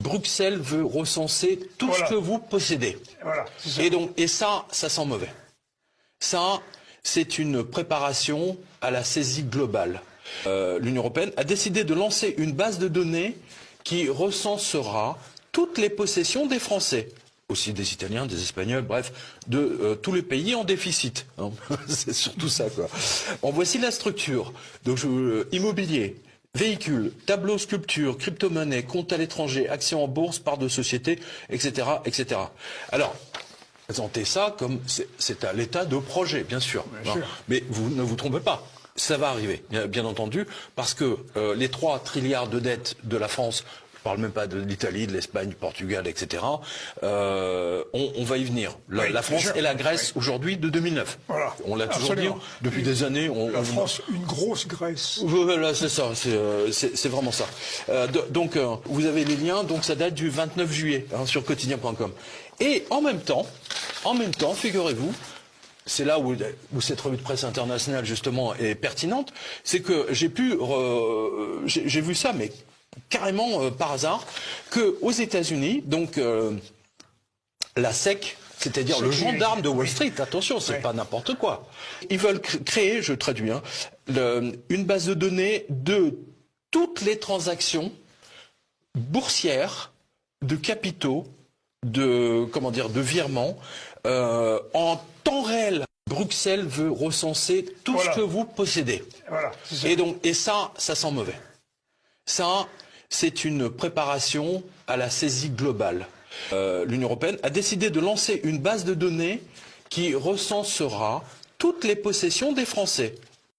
Bruxelles veut recenser tout ce que vous possédez. Voilà, et ça sent mauvais. Ça, c'est une préparation à la saisie globale. L'Union européenne a décidé de lancer une base de données qui recensera toutes les possessions des Français, aussi des Italiens, des Espagnols, bref, de tous les pays en déficit. C'est surtout ça, quoi. Bon, voici la structure. Donc, immobilier, véhicules, tableaux, sculptures, crypto-monnaies, comptes à l'étranger, actions en bourse, parts de société, etc., etc. Alors, présentez ça comme c'est à l'état de projet, bien sûr. Mais vous ne vous trompez pas. Ça va arriver, bien entendu, parce que les 3 trilliards de dettes de la France, je parle même pas de l'Italie, de l'Espagne, du Portugal, etc., on va y venir. La France est la Grèce aujourd'hui de 2009. Voilà. On l'a toujours dit, depuis des années. La France, une grosse Grèce. Voilà, c'est ça, c'est vraiment ça. Donc, vous avez les liens, donc ça date du 29 juillet sur quotidien.com. Et en même temps, figurez-vous, c'est là où cette revue de presse internationale justement est pertinente, c'est que j'ai vu ça, mais carrément par hasard, que aux États-Unis, donc la SEC, c'est-à-dire le gendarme de Wall Street, attention, c'est pas n'importe quoi. Ils veulent créer, je traduis, une base de données de toutes les transactions boursières de capitaux, de virements en temps réel. Bruxelles veut recenser tout ce que vous possédez. Voilà, et ça sent mauvais. Ça, c'est une préparation à la saisie globale. L'Union européenne a décidé de lancer une base de données qui recensera toutes les possessions des Français.